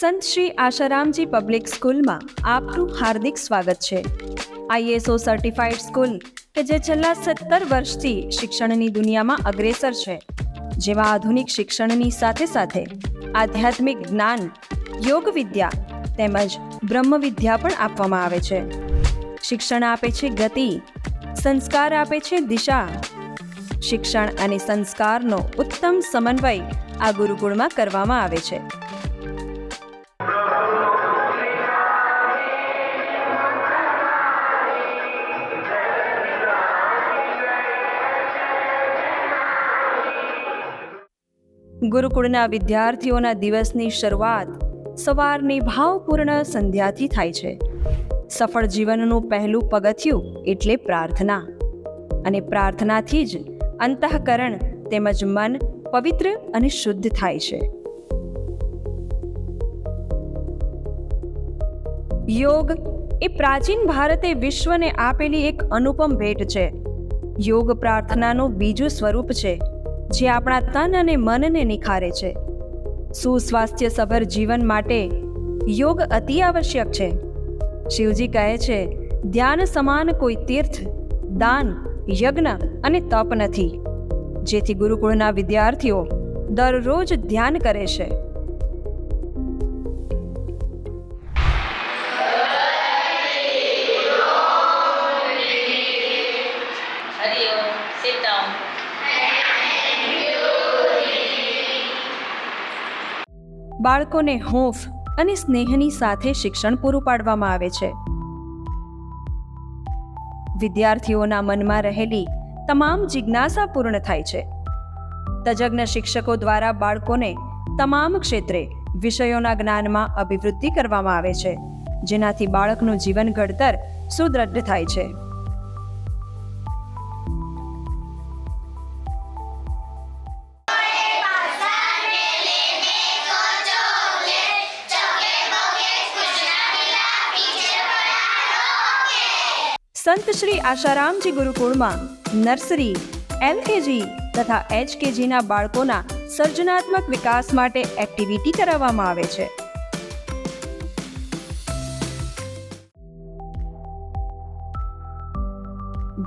સંત શ્રી આશારામજી પબ્લિક સ્કૂલમાં આપનું હાર્દિક સ્વાગત છે. ISO સર્ટિફાઈડ સ્કૂલ કે જે છેલ્લા 17 વર્ષથી શિક્ષણની દુનિયામાં અગ્રેસર છે, જેમાં આધુનિક શિક્ષણની સાથે સાથે આધ્યાત્મિક જ્ઞાન, યોગ વિદ્યા તેમજ બ્રહ્મ વિદ્યા પણ આપવામાં આવે છે. શિક્ષણ આપે છે ગતિ, સંસ્કાર આપે છે દિશા. શિક્ષણ અને સંસ્કારનો ઉત્તમ સમન્વય આ ગુરુકુળમાં કરવામાં આવે છે. ગુરુકુળના વિદ્યાર્થીઓના દિવસની શરૂઆત સવારની ભાવપૂર્ણ સંધ્યાથી થાય છે. સફળ જીવનનું પહેલું પગથિયું એટલે પ્રાર્થના, અને પ્રાર્થનાથી જ અંતઃકરણ તેમજ મન પવિત્ર અને શુદ્ધ થાય છે. યોગ એ પ્રાચીન ભારતે વિશ્વને આપેલી એક અનુપમ ભેટ છે. યોગ પ્રાર્થનાનું બીજું સ્વરૂપ છે, જે આપણા તન અને મનને નિખારે છે. સુસ્વાસ્થ્યસભર જીવન માટે યોગ અતિ આવશ્યક છે. શિવજી કહે છે, ધ્યાન સમાન કોઈ તીર્થ, દાન, યજ્ઞ અને તપ નથી. જેથી ગુરુકુળના વિદ્યાર્થીઓ દરરોજ ધ્યાન કરે છે. બાળકોને હૂંફ અને સ્નેહની સાથે શિક્ષણ પૂરું પાડવામાં આવે છે. વિદ્યાર્થીઓના મનમાં રહેલી તમામ જિજ્ઞાસા પૂર્ણ થાય છે. તજજ્ઞ શિક્ષકો દ્વારા બાળકોને તમામ ક્ષેત્રે વિષયોના જ્ઞાનમાં અભિવૃદ્ધિ કરવામાં આવે છે, જેનાથી બાળકનું જીવન ઘડતર સુદૃઢ થાય છે. સંત શ્રી આશારામજી ગુરુકુળમાં નર્સરી, LKG તથા HKGના બાળકોના સર્જનાત્મક વિકાસ માટે એક્ટિવિટી કરાવવામાં આવે છે.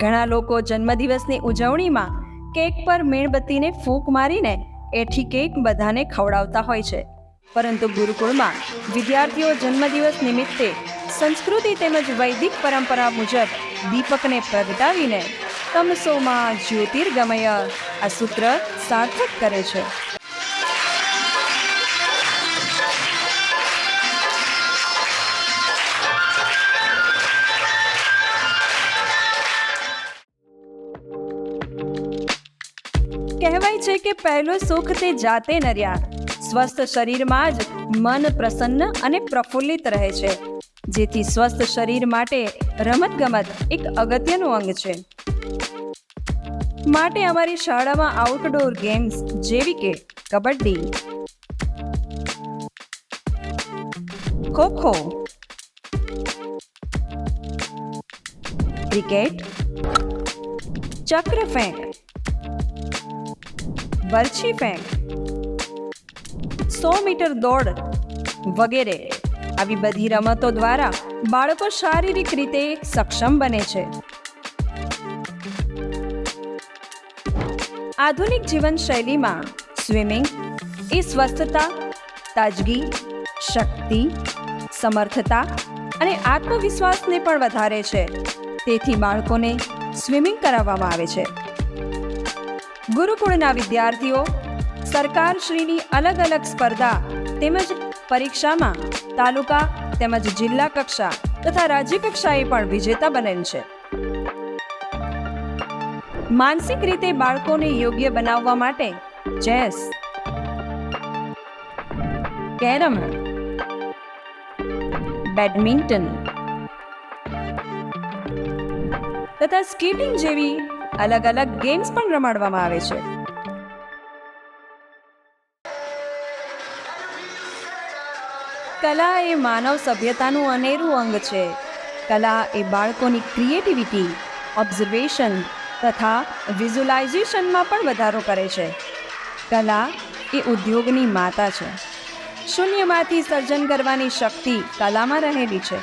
ઘણા લોકો જન્મદિવસની ઉજવણીમાં કેક પર મીણબત્તીને ફૂંક મારીને એઠી કેક બધાને ખવડાવતા હોય છે, પરંતુ ગુરુકુળમાં વિદ્યાર્થીઓ જન્મદિવસ નિમિત્તે સંસ્કૃતિ તેમજ વૈદિક પરંપરા મુજબ દીપકને પ્રગટાવીને તમસોમાં જ્યોતિર્ગમય આ સૂત્ર સાર્થક કરે છે. કહેવાય છે કે પહેલું સુખ તે જાતે નર્યા. સ્વસ્થ શરીરમાં જ મન પ્રસન્ન અને પ્રફુલ્લિત રહે છે, જેથી સ્વસ્થ શરીર માટે રમતગમત એક અગત્યનું અંગ છે. માટે અમારી શાળામાં આઉટડોર ગેમ્સ જેવી કે કબડ્ડી, ખોખો, ક્રિકેટ, ચક્ર ફેંક, બરછી ફેંક, 100 મીટર દોડ વગેરે આવી બધી રમતો દ્વારા બાળકો શારીરિક રીતે સક્ષમ બને છે. આધુનિક જીવનશૈલીમાં સ્વિમિંગ એ સ્વસ્થતા, તાજગી, શક્તિ, સમર્થતા અને આત્મવિશ્વાસને પણ વધારે છે. તેથી બાળકોને સ્વિમિંગ કરાવવામાં આવે છે. ગુરુકુળના વિદ્યાર્થીઓ સરકારશ્રીની અલગ અલગ સ્પર્ધા તેમજ પરીક્ષામાં તાલુકા તેમજ જિલ્લા કક્ષા તથા રાજ્ય કક્ષાએ પણ વિજેતા બનેલ છે. માનસિક રીતે બાળકોને યોગ્ય બનાવવા માટે ચેસ, કેરમ, બેડમિન્ટન તથા સ્કેટિંગ જેવી અલગ અલગ ગેમ્સ પણ રમાડવામાં આવે છે. કલા એ માનવ સભ્યતાનું અનેરું અંગ છે. કલા એ બાળકોની ક્રિએટિવિટી, ઓબ્ઝર્વેશન તથા વિઝ્યુલાઇઝેશનમાં પણ વધારો કરે છે. કલા એ ઉદ્યોગની માતા છે. શૂન્યમાંથી સર્જન કરવાની શક્તિ કલામાં રહેલી છે.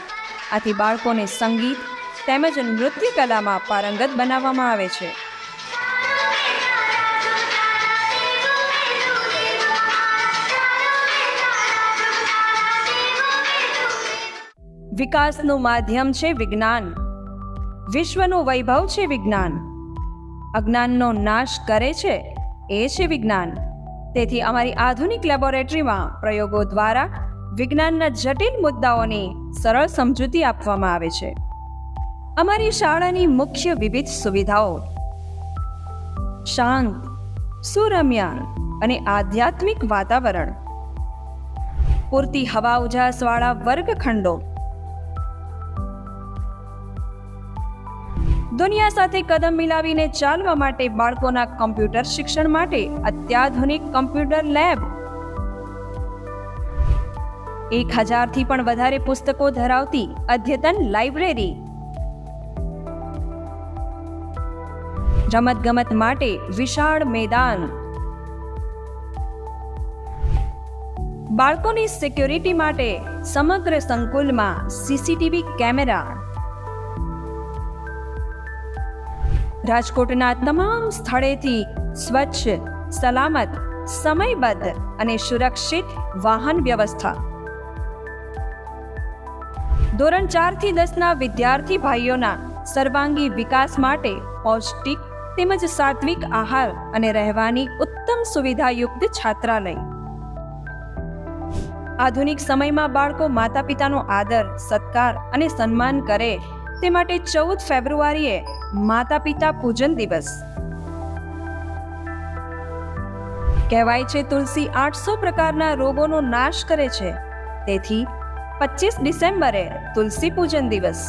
આથી બાળકોને સંગીત તેમજ નૃત્ય કલામાં પારંગત બનાવવામાં આવે છે. વિકાસનું માધ્યમ છે વિજ્ઞાન. વિશ્વનું વૈભવ છે વિજ્ઞાન. અજ્ઞાનનો નાશ કરે છે એ છે વિજ્ઞાન. તેથી અમારી આધુનિક લેબોરેટરીમાં પ્રયોગો દ્વારા વિજ્ઞાનના જટિલ મુદ્દાઓની સરળ સમજૂતી આપવામાં આવે છે. અમારી શાળાની મુખ્ય વિવિધ સુવિધાઓ: શાંત, સુરમ્ય અને આધ્યાત્મિક વાતાવરણ, પૂરતી હવા ઉજાસવાળા વર્ગખંડો, દુનિયા સાથે કદમ મિલાવીને ચાલવા માટે બાળકોના કમ્પ્યુટર શિક્ષણ માટે અત્યાધુનિક કમ્પ્યુટર લેબ, 1000થી પણ વધારે પુસ્તકો ધરાવતી અદ્યતન લાઇબ્રેરી, રમતગમત માટે વિશાળ મેદાન, બાળકોની સિક્યોરિટી માટે સમગ્ર સંકુલમાં સીસીટીવી કેમેરા, રાજકોટના તમામ સ્થળેથી સ્વચ્છ, સલામત, સમયબદ્ધ અને સુરક્ષિત વાહન વ્યવસ્થા, ધોરણ 4 થી 10ના વિદ્યાર્થી ભાઈઓના સર્વાંગી વિકાસ માટે પૌષ્ટિક તેમજ સાત્વિક આહાર અને રહેવાની ઉત્તમ સુવિધાયુક્ત છાત્રાલય. આધુનિક સમયમાં બાળકો માતા પિતાનો આદર, સત્કાર અને સન્માન કરે તે માટે 14 ફેબ્રુઆરીએ માતા પિતા પૂજન દિવસ. કહેવાય છે તુલસી 800 પ્રકારના રોગોનો નાશ કરે છે. તેથી 25 ડિસેમ્બરે તુલસી પૂજન દિવસ.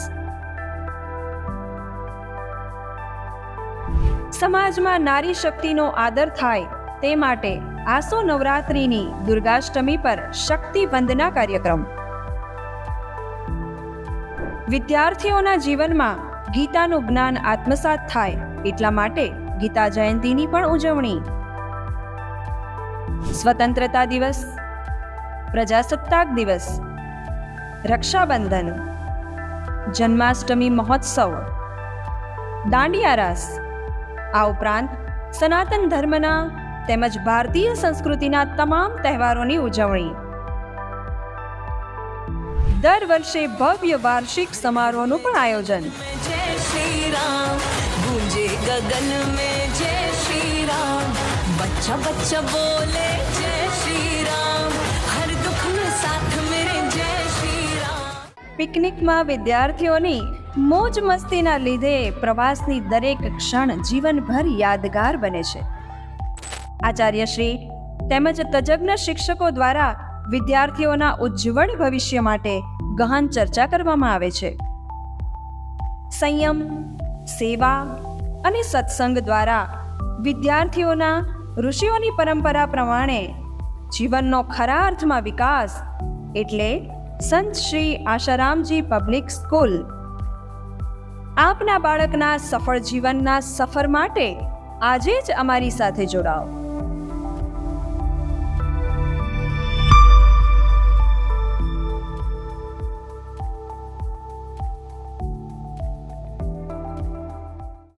સમાજમાં નારી શક્તિનો આદર થાય તે માટે આસો નવરાત્રિની દુર્ગાષ્ટમી પર શક્તિ વંદના કાર્યક્રમ. વિદ્યાર્થીઓના જીવનમાં ગીતાનું જ્ઞાન આત્મસાત થાય એટલા માટે ગીતા જયંતીની પણ ઉજવણી. સ્વતંત્રતા દિવસ, પ્રજાસત્તાક દિવસ, રક્ષાબંધન, જન્માષ્ટમી મહોત્સવ, દાંડિયા રાસ, આ ઉપરાંત સનાતન ધર્મના તેમજ ભારતીય સંસ્કૃતિના તમામ તહેવારોની ઉજવણી. દર વર્ષે ભવ્ય વાર્ષિક સમારોહનું પણ આયોજન. जय श्री राम गूंजे गगन में जय श्री राम बच्चा बच्चा बोले जय श्री राम हर दुख में साथ मेरे जय श्री राम. પિકનિકમાં વિદ્યાર્થીઓની મોજ મસ્તીના લીધે પ્રવાસની દરેક ક્ષણ જીવનભર યાદગાર બને છે. આચાર્યશ્રી તેમજ તજજ્ઞ શિક્ષકો દ્વારા વિદ્યાર્થીઓના ઉજ્જવળ ભવિષ્ય માટે ગહન ચર્ચા કરવામાં આવે છે. સંયમ, સેવા અને સત્સંગ દ્વારા વિદ્યાર્થીઓના ઋષિઓની પરંપરા પ્રમાણે જીવનનો ખરા અર્થમાં વિકાસ એટલે સંત શ્રી આશારામજી પબ્લિક સ્કૂલ. આપના બાળકના સફળ જીવનના સફર માટે આજે જ અમારી સાથે જોડાઓ.